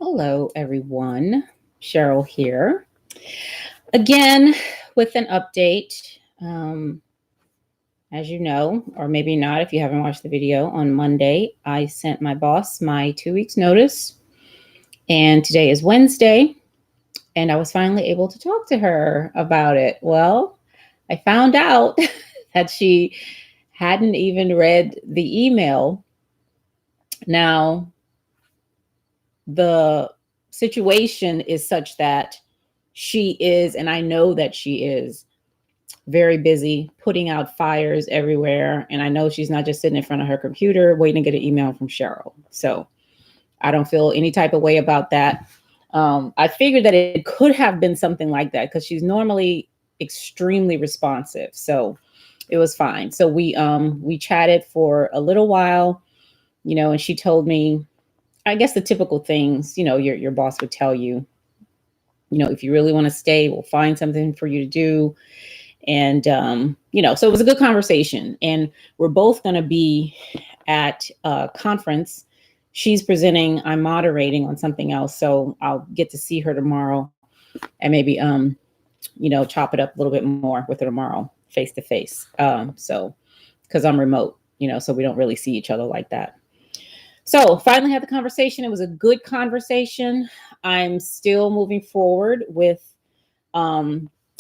Hello, everyone. Cheryl here. Again, with an update. As you know, or maybe not if you haven't watched the video, on Monday, I sent my boss my 2 weeks notice. And today is Wednesday. And I was finally able to talk to her about it. Well, I found out that she hadn't even read the email. Now, the situation is such that she is, and I know that she is, very busy putting out fires everywhere. And I know she's not just sitting in front of her computer waiting to get an email from Cheryl. So I don't feel any type of way about that. I figured that it could have been something like that because she's normally extremely responsive. So it was fine. So we chatted for a little while, and she told me, I guess the typical things, your boss would tell you, if you really want to stay, we'll find something for you to do. And, so it was a good conversation. And we're both going to be at a conference. She's presenting, I'm moderating on something else. So I'll get to see her tomorrow and maybe, chop it up a little bit more with her tomorrow, face to face. So, because I'm remote, so we don't really see each other like that. So finally had the conversation. It was a good conversation. I'm still moving forward with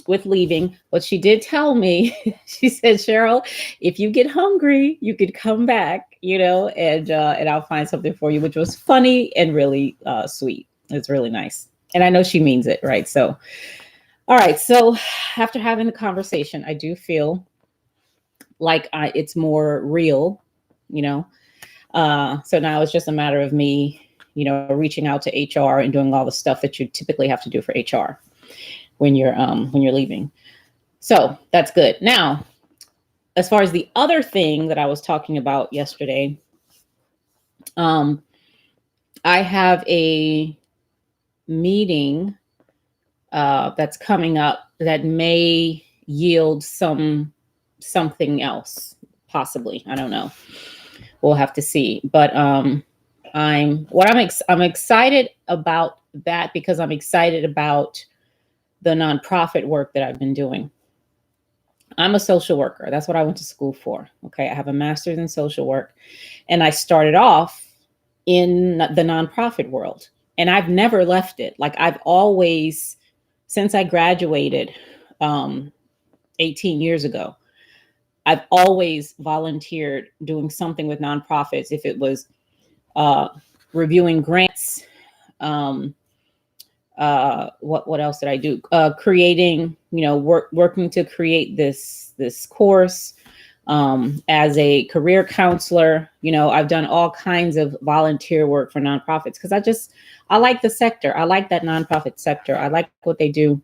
leaving, but she did tell me, she said, Cheryl, if you get hungry, you could come back, and I'll find something for you, which was funny and really sweet. It's really nice. And I know she means it, right? So, all right. So after having the conversation, I do feel like it's more real, so now it's just a matter of me, reaching out to HR and doing all the stuff that you typically have to do for HR when you're leaving. So that's good. Now, as far as the other thing that I was talking about yesterday, I have a meeting that's coming up that may yield something else, possibly. I don't know. We'll have to see. But I'm excited about that because I'm excited about the nonprofit work that I've been doing. I'm a social worker. That's what I went to school for. Okay. I have a master's in social work, and I started off in the nonprofit world, and I've never left it. Like, I've always, since I graduated 18 years ago, I've always volunteered doing something with nonprofits. If it was reviewing grants, what else did I do? Creating, working to create this course as a career counselor. I've done all kinds of volunteer work for nonprofits because I like the sector. I like that nonprofit sector. I like what they do.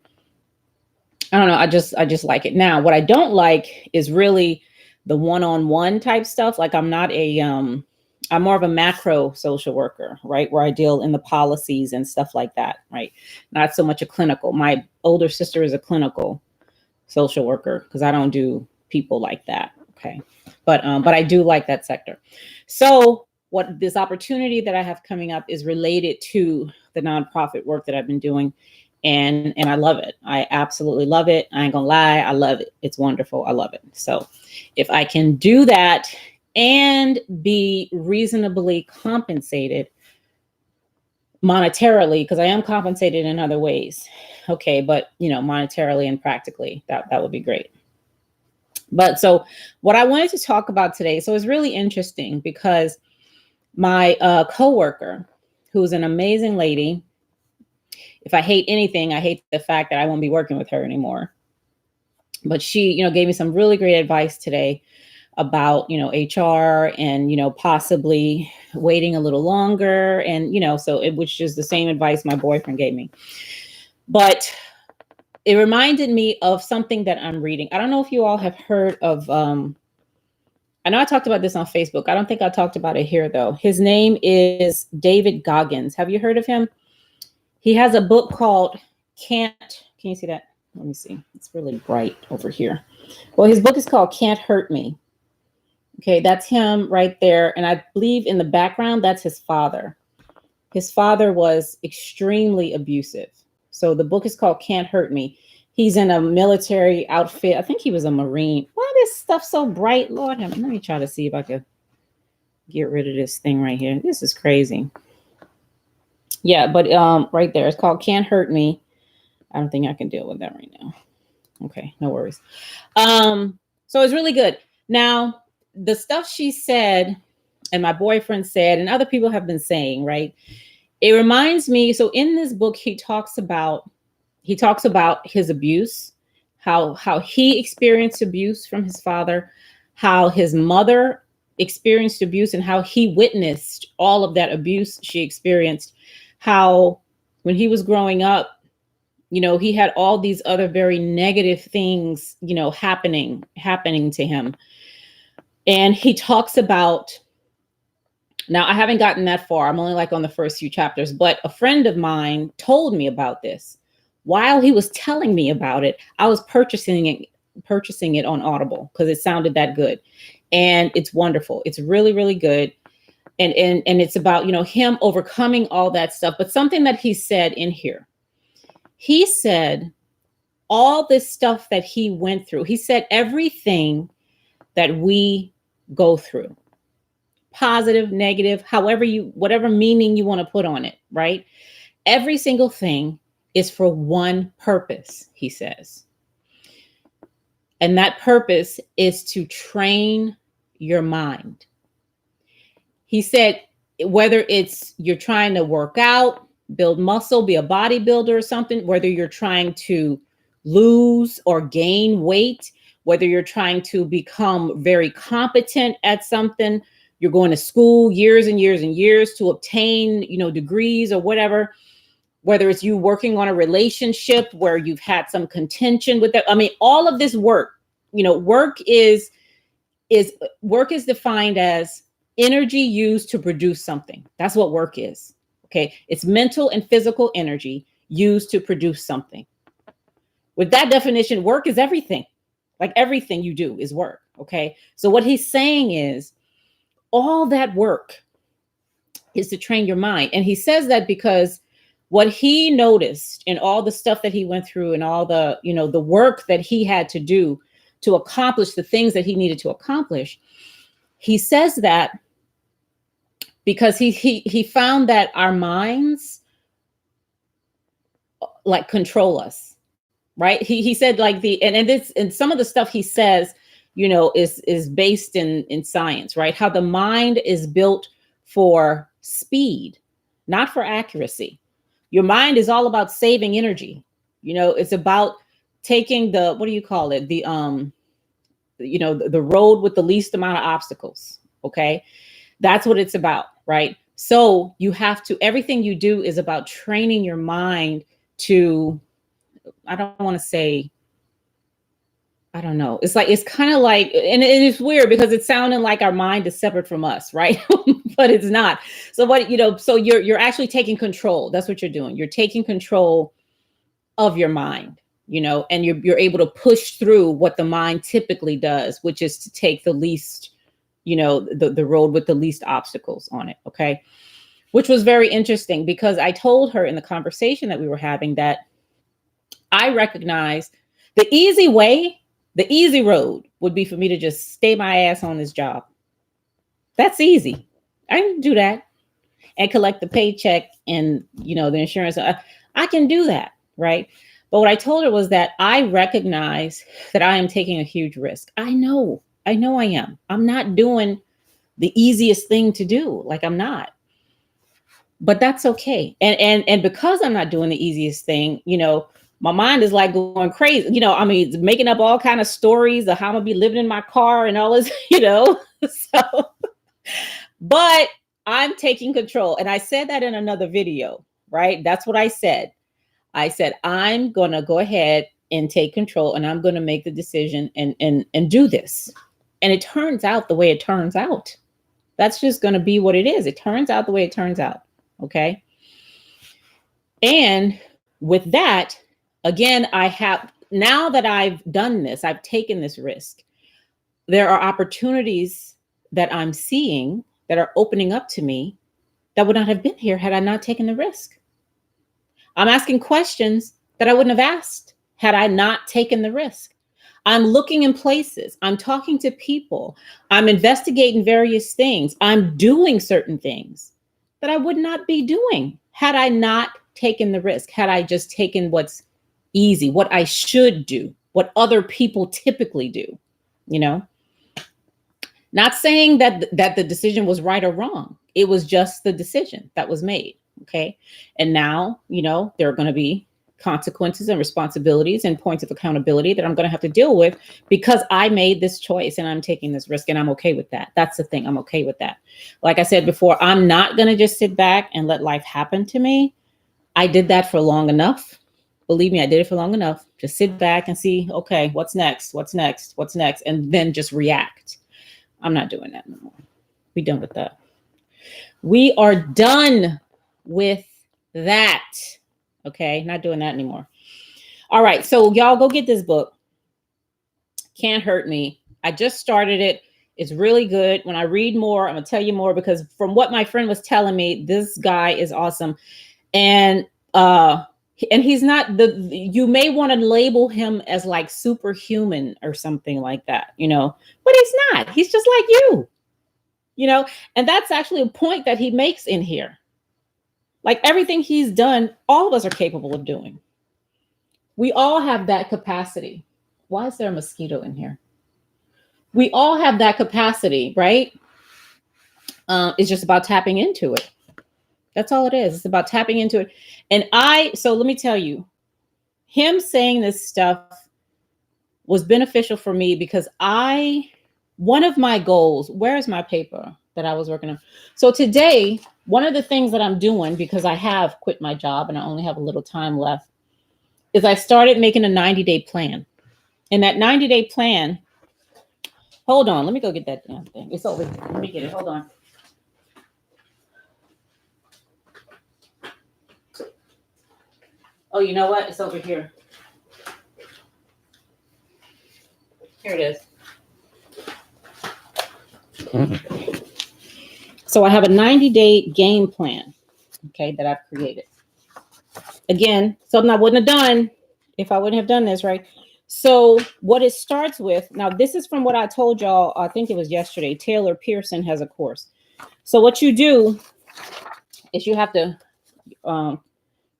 I don't know. I just like it. Now, what I don't like is really the one-on-one type stuff. Like, I'm more of a macro social worker, right? Where I deal in the policies and stuff like that, right? Not so much a clinical. My older sister is a clinical social worker because I don't do people like that. Okay. But I do like that sector. So what this opportunity that I have coming up is related to the nonprofit work that I've been doing. And I love it. I absolutely love it. I ain't gonna lie. I love it. It's wonderful. I love it. So if I can do that and be reasonably compensated monetarily, because I am compensated in other ways. Okay. But, monetarily and practically, that would be great. But so what I wanted to talk about today, so it's really interesting because my coworker, who's an amazing lady, if I hate anything, I hate the fact that I won't be working with her anymore. But she, gave me some really great advice today about, HR and, possibly waiting a little longer. And, so it was just the same advice my boyfriend gave me. But it reminded me of something that I'm reading. I don't know if you all have heard of, I know I talked about this on Facebook. I don't think I talked about it here, though. His name is David Goggins. Have you heard of him? He has a book called can you see that? Let me see. It's really bright over here. Well, his book is called Can't Hurt Me. Okay, that's him right there. And I believe in the background, that's his father. His father was extremely abusive. So the book is called Can't Hurt Me. He's in a military outfit. I think he was a Marine. Why is stuff so bright? Lord, let me try to see if I could get rid of this thing right here. This is crazy. Yeah, but right there, it's called Can't Hurt Me. I don't think I can deal with that right now. Okay, no worries. So it's really good. Now, the stuff she said, and my boyfriend said, and other people have been saying, right? It reminds me. So in this book, he talks about his abuse, how he experienced abuse from his father, how his mother experienced abuse, and how he witnessed all of that abuse she experienced. How when he was growing up, he had all these other very negative things, happening to him. And he talks about, now I haven't gotten that far. I'm only like on the first few chapters, but a friend of mine told me about this. While he was telling me about it, I was purchasing it on Audible because it sounded that good. And it's wonderful. It's really, really good. And it's about, him overcoming all that stuff. But something that he said in here, he said all this stuff that he went through, he said everything that we go through, positive, negative, whatever meaning you want to put on it, right? Every single thing is for one purpose, he says. And that purpose is to train your mind. He said, whether it's you're trying to work out, build muscle, be a bodybuilder or something, whether you're trying to lose or gain weight, whether you're trying to become very competent at something, you're going to school years and years and years to obtain, degrees or whatever, whether it's you working on a relationship where you've had some contention with that. I mean, all of this work, work is defined as energy used to produce something. That's what work is. Okay. It's mental and physical energy used to produce something. With that definition, work is everything. Like everything you do is work. Okay. So what he's saying is all that work is to train your mind. And he says that because what he noticed in all the stuff that he went through and all the, the work that he had to do to accomplish the things that he needed to accomplish, he says that because he found that our minds like control us, right? He said like and some of the stuff he says, is based in science, right? How the mind is built for speed, not for accuracy. Your mind is all about saving energy. It's about taking the, what do you call it? The the road with the least amount of obstacles. Okay. That's what it's about, right? So you have to, everything you do is about training your mind to, I don't want to say, I don't know. It's kind of like, and it's weird because it's sounding like our mind is separate from us, right? But it's not. So so you're actually taking control. That's what you're doing. You're taking control of your mind, and you're able to push through what the mind typically does, which is to take the least, the road with the least obstacles on it. Okay. Which was very interesting because I told her in the conversation that we were having that I recognized the easy way, the easy road would be for me to just stay my ass on this job. That's easy. I can do that and collect the paycheck and, the insurance. I can do that. Right. But what I told her was that I recognize that I am taking a huge risk. I know I am. I'm not doing the easiest thing to do. Like I'm not. But that's okay. And because I'm not doing the easiest thing, my mind is like going crazy, making up all kind of stories of how I'm gonna be living in my car and all this, so, but I'm taking control. And I said that in another video, right? That's what I said. I said, I'm going to go ahead and take control and I'm going to make the decision and do this. And it turns out the way it turns out. That's just going to be what it is. It turns out the way it turns out. Okay. And with that, again, now that I've done this, I've taken this risk. There are opportunities that I'm seeing that are opening up to me that would not have been here had I not taken the risk. I'm asking questions that I wouldn't have asked had I not taken the risk. I'm looking in places. I'm talking to people. I'm investigating various things. I'm doing certain things that I would not be doing had I not taken the risk, had I just taken what's easy, what I should do, what other people typically do, you know? Not saying that the decision was right or wrong. It was just the decision that was made. Okay. And now, there are going to be consequences and responsibilities and points of accountability that I'm going to have to deal with because I made this choice and I'm taking this risk and I'm okay with that. That's the thing. I'm okay with that. Like I said before, I'm not going to just sit back and let life happen to me. I did that for long enough. Believe me, I did it for long enough. Just sit back and see, okay, what's next? What's next? What's next? And then just react. I'm not doing that anymore. We're done with that. We are done with that. Okay, not doing that anymore. All right, so y'all go get this book. Can't Hurt Me. I just started it. It's really good. When I read more, I'm gonna tell you more because from what my friend was telling me, this guy is awesome. And he's not you may want to label him as like superhuman or something like that, but he's not. He's just like you, and that's actually a point that he makes in here. Like everything he's done, all of us are capable of doing. We all have that capacity. Why is there a mosquito in here? We all have that capacity, right? It's just about tapping into it. That's all it is. It's about tapping into it. And so let me tell you, him saying this stuff was beneficial for me because one of my goals, where's my paper that I was working on? So today, one of the things that I'm doing, because I have quit my job and I only have a little time left, is I started making a 90-day plan. And that 90-day plan, hold on, let me go get that damn thing. It's over here. Let me get it. Hold on. Oh, you know what? It's over here. Here it is. So I have a 90-day game plan, okay, that I've created. Again, something I wouldn't have done if I wouldn't have done this, right? So what it starts with, now this is from what I told y'all, I think it was yesterday, Taylor Pearson has a course. So what you do is you have to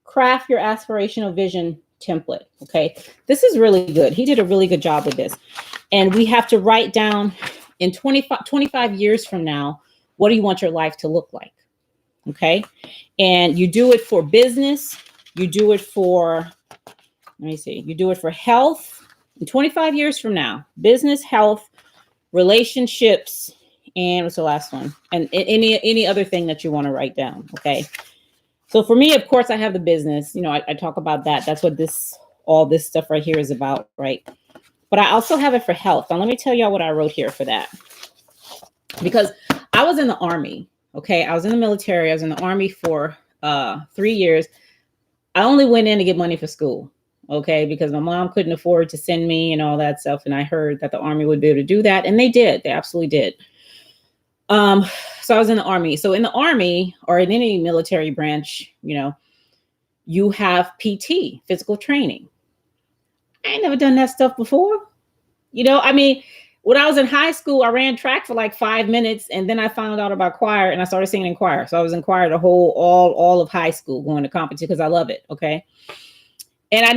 craft your aspirational vision template, okay? This is really good. He did a really good job with this. And we have to write down in 25 years from now, what do you want your life to look like? Okay. And you do it for business. You do it for, you do it for health. In 25 years from now, business, health, relationships, and what's the last one? And any other thing that you want to write down. Okay. So for me, of course, I have the business. I talk about that. That's what all this stuff right here is about, right? But I also have it for health. Now, let me tell y'all what I wrote here for that. Because I was in the Army, okay? I was in the military. I was in the Army for 3 years. I only went in to get money for school, okay? Because my mom couldn't afford to send me and all that stuff. And I heard that the Army would be able to do that. And they did. They absolutely did. So I was in the Army. So in the Army or in any military branch, you have PT, physical training. I ain't never done that stuff before. When I was in high school, I ran track for like 5 minutes and then I found out about choir and I started singing in choir. So I was in choir the all of high school, going to competition because I love it. Okay. And I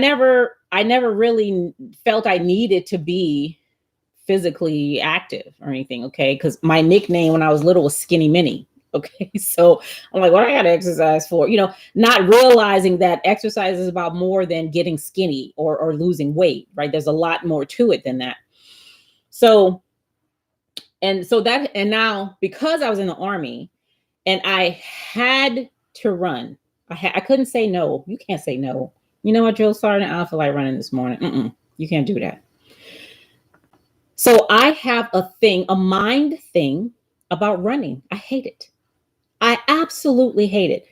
never really felt I needed to be physically active or anything. Okay. Because my nickname when I was little was Skinny Minnie. Okay. So I'm like, what I got to exercise for? Not realizing that exercise is about more than getting skinny or losing weight, right? There's a lot more to it than that. So now because I was in the Army and I had to run, I couldn't say no. You can't say no. You know what, Drill Sergeant? I don't feel like running this morning. You can't do that. So I have a mind thing about running. I hate it. I absolutely hate it.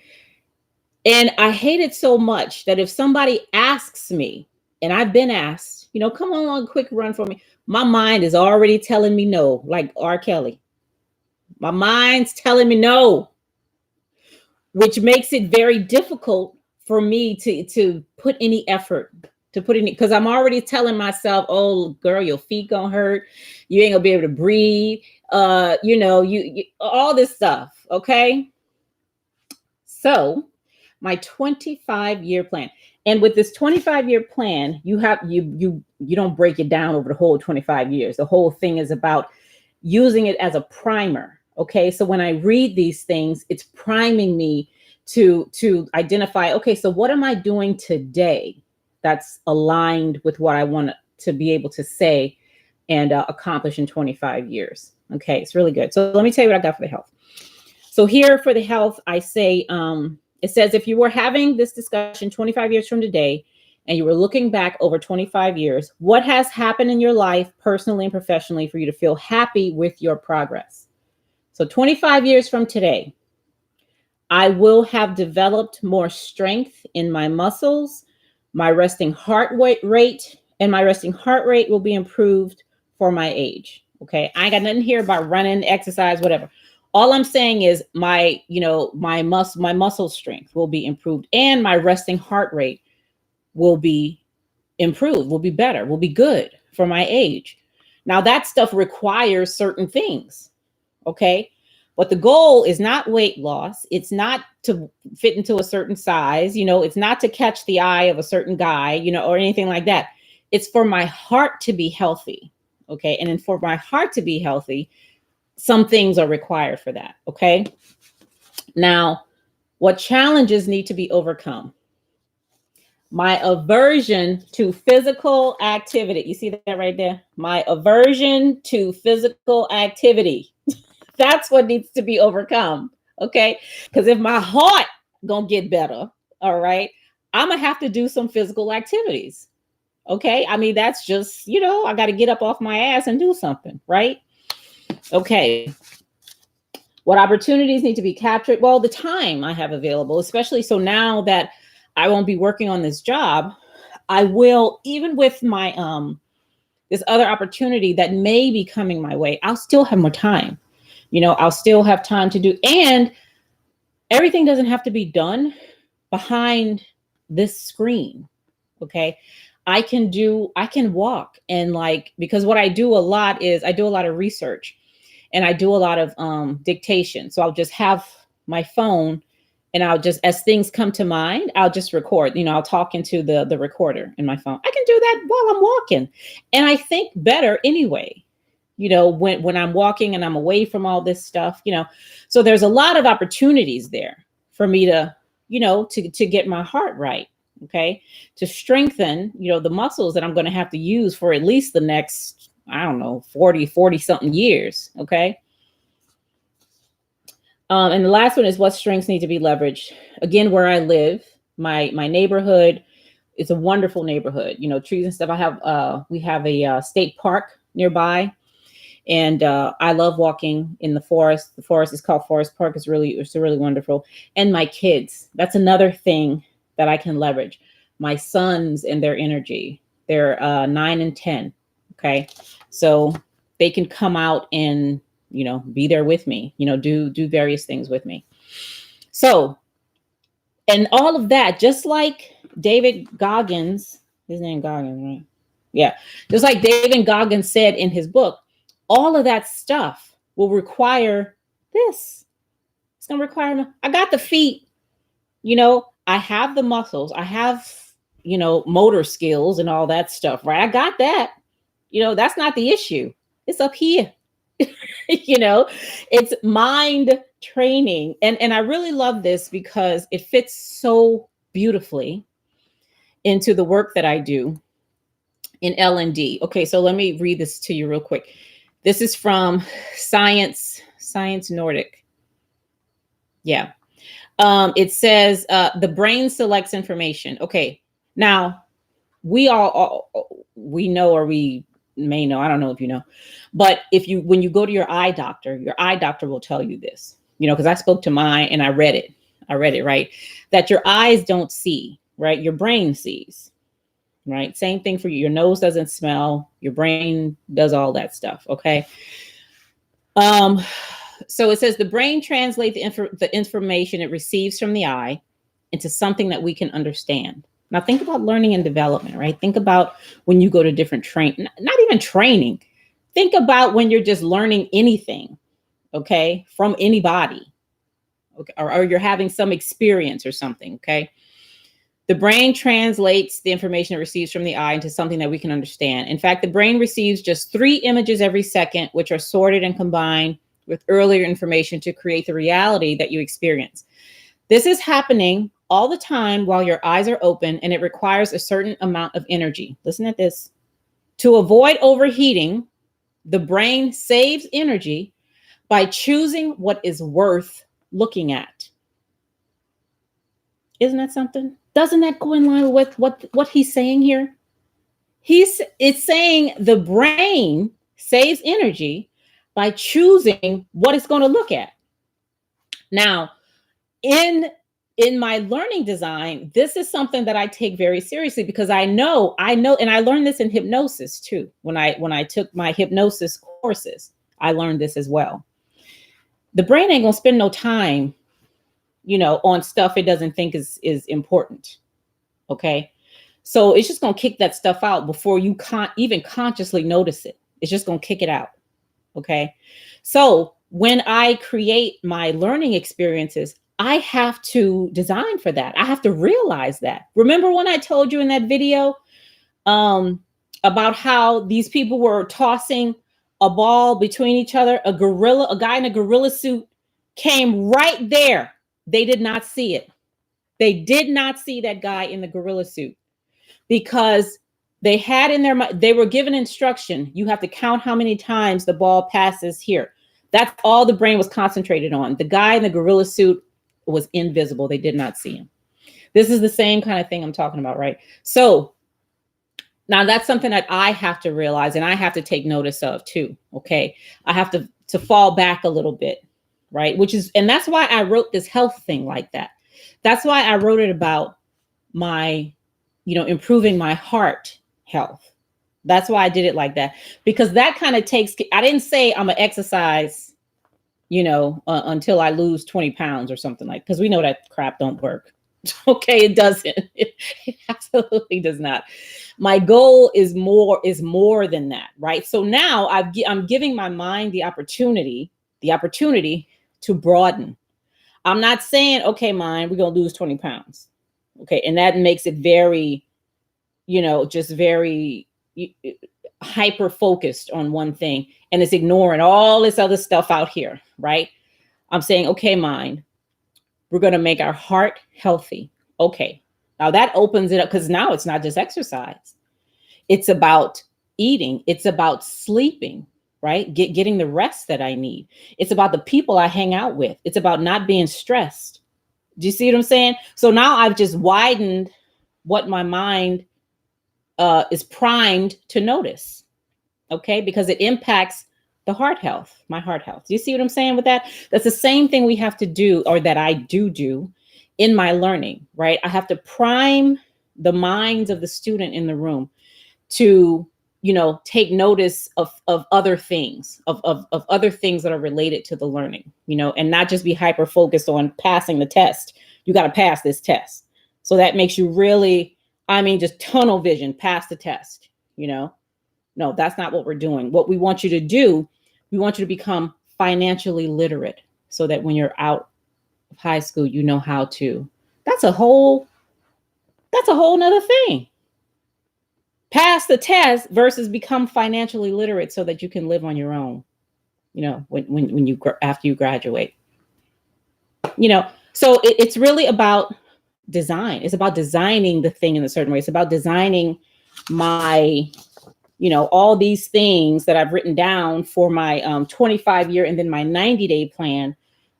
And I hate it so much that if somebody asks me, and I've been asked, come on a quick run for me, my mind is already telling me no, like R. Kelly. My mind's telling me no. which makes it very difficult for me to put any effort, to put any, because I'm already telling myself, oh girl, your feet gonna hurt, you ain't gonna be able to breathe, you all this stuff. Okay. So my 25-year plan. And with this 25-year plan, you don't break it down over the whole 25 years. The whole thing is about using it as a primer. Okay. So when I read these things, it's priming me to identify, okay, so what am I doing today that's aligned with what I want to be able to say and accomplish in 25 years. Okay. It's really good. So let me tell you what I got for the health. So here for the health, I say, it says, if you were having this discussion 25 years from today, and you were looking back over 25 years, what has happened in your life, personally and professionally, for you to feel happy with your progress? So 25 years from today, I will have developed more strength in my muscles, my resting heart rate, and my resting heart rate will be improved for my age. Okay. I ain't got nothing here about running, exercise, whatever. All I'm saying is my muscle strength will be improved, and my resting heart rate will be improved, will be better, will be good for my age. Now that stuff requires certain things. Okay. But the goal is not weight loss. It's not to fit into a certain size. It's not to catch the eye of a certain guy, or anything like that. It's for my heart to be healthy. Okay. And then for my heart to be healthy, some things are required for that. Okay. Now, what challenges need to be overcome? My aversion to physical activity. You see that right there? My aversion to physical activity. That's what needs to be overcome. Okay. Because if my heart gonna get better, all right, I'm gonna have to do some physical activities. Okay. I mean, that's just, I got to get up off my ass and do something, right? Okay. What opportunities need to be captured? Well, the time I have available, especially so now that I won't be working on this job, I will, even with my this other opportunity that may be coming my way, I'll still have more time. I'll still have time to do, and everything doesn't have to be done behind this screen. Okay. I can walk, and because what I do a lot is I do a lot of research, and I do a lot of dictation. So I'll just have my phone, and I'll just, as things come to mind, I'll just record. I'll talk into the recorder in my phone. I can do that while I'm walking, and I think better anyway. When I'm walking and I'm away from all this stuff. So there's a lot of opportunities there for me to, to get my heart right. Okay, to strengthen, the muscles that I'm going to have to use for at least the next, I don't know, 40 something years. Okay. And the last one is, what strengths need to be leveraged? Again, where I live, my neighborhood is a wonderful neighborhood, trees and stuff. We have a state park nearby, and I love walking in the forest. The forest is called Forest Park. It's really wonderful. And my kids, that's another thing that I can leverage. My sons and their energy. They're 9 and 10. Okay. So they can come out and, be there with me, do various things with me. So, and all of that, just like David Goggins, his name Goggins, right? Yeah. Just like David Goggins said in his book, all of that stuff will require this. It's going to require, I got the feet, I have the muscles, I have, motor skills and all that stuff, right? I got that. That's not the issue. It's up here. It's mind training. And I really love this because it fits so beautifully into the work that I do in L&D. Okay, so let me read this to you real quick. This is from Science Nordic. Yeah. It says the brain selects information. Okay. Now, we know, or we may know, I don't know if you know, but when you go to your eye doctor will tell you this, because I spoke to mine and I read it, right? That your eyes don't see, right? Your brain sees, right? Same thing for you. Your nose doesn't smell, your brain does all that stuff. Okay. So it says the brain translates the information it receives from the eye into something that we can understand. Now think about learning and development, right? Think about when you go to different not even training. Think about when you're just learning anything, okay, from anybody, okay, or you're having some experience or something, okay? The brain translates the information it receives from the eye into something that we can understand. In fact, the brain receives just 3 images every second, which are sorted and combined with earlier information to create the reality that you experience. This is happening all the time while your eyes are open, and it requires a certain amount of energy. Listen at this. To avoid overheating, the brain saves energy by choosing what is worth looking at. Isn't that something? Doesn't that go in line with what he's saying here? It's saying the brain saves energy by choosing what it's going to look at. Now, in my learning design, this is something that I take very seriously because I know, and I learned this in hypnosis too. When I took my hypnosis courses, I learned this as well. The brain ain't gonna spend no time, on stuff it doesn't think is important. Okay. So it's just gonna kick that stuff out before you can't even consciously notice it. It's just gonna kick it out. Okay. So when I create my learning experiences, I have to design for that. I have to realize that. Remember when I told you in that video about how these people were tossing a ball between each other? A guy in a gorilla suit came right there. They did not see it. They did not see that guy in the gorilla suit because they had in their mind, they were given instruction. You have to count how many times the ball passes here. That's all the brain was concentrated on. The guy in the gorilla suit was invisible. They did not see him. This is the same kind of thing I'm talking about, right? So now that's something that I have to realize and I have to take notice of too. Okay. I have to fall back a little bit, right? And that's why I wrote this health thing like that. That's why I wrote it about my, improving my heart health. That's why I did it like that, because that kind of I didn't say I'm gonna exercise, until I lose 20 pounds or something because we know that crap don't work. Okay, it doesn't. It absolutely does not. My goal is more than that, right? So now I'm giving my mind the opportunity to broaden. I'm not saying, okay, mind, we're gonna lose 20 pounds. Okay, and that makes it very, just very hyper focused on one thing, and it's ignoring all this other stuff out here, right? I'm saying, okay, mind, we're going to make our heart healthy. Okay. Now that opens it up because now it's not just exercise. It's about eating. It's about sleeping, right? Getting the rest that I need. It's about the people I hang out with. It's about not being stressed. Do you see what I'm saying? So now I've just widened what my mind is primed to notice. Okay. Because it impacts the heart health, my heart health. Do you see what I'm saying with that? That's the same thing we have to do, or that I do in my learning, right? I have to prime the minds of the student in the room to, take notice of other things, of other things that are related to the learning, and not just be hyper focused on passing the test. You got to pass this test. So that makes you really, just tunnel vision, pass the test, No, that's not what we're doing. What we want you to do, we want you to become financially literate so that when you're out of high school, you know how to. That's a whole nother thing. Pass the test versus become financially literate so that you can live on your own, after you graduate. So it's really about design. It's about designing the thing in a certain way. It's about designing my all these things that I've written down for my 25-year and then my 90-day plan,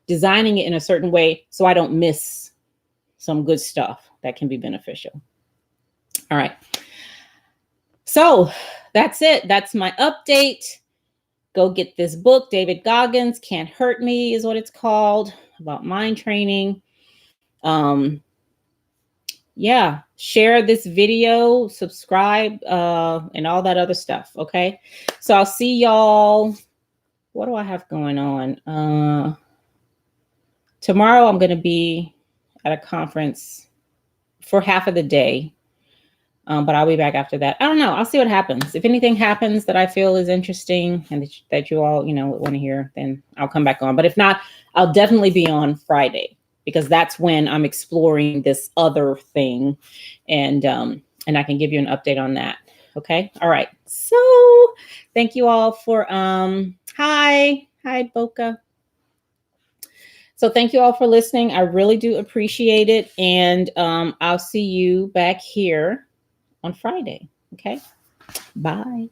designing it in a certain way so I don't miss some good stuff that can be beneficial. All right. So that's it. That's my update. Go get this book, David Goggins, Can't Hurt Me is what it's called, about mind training. Yeah, share this video, subscribe, and all that other stuff. Okay. So I'll see y'all what do I have going on? Tomorrow I'm going to be at a conference for half of the day. But I'll be back after that. I don't know. I'll see what happens. If anything happens that I feel is interesting and that you all, want to hear, then I'll come back on. But if not, I'll definitely be on Friday because that's when I'm exploring this other thing, and I can give you an update on that. Okay. All right. So thank you all for hi Boca. So thank you all for listening. I really do appreciate it, and I'll see you back here on Friday. Okay. Bye.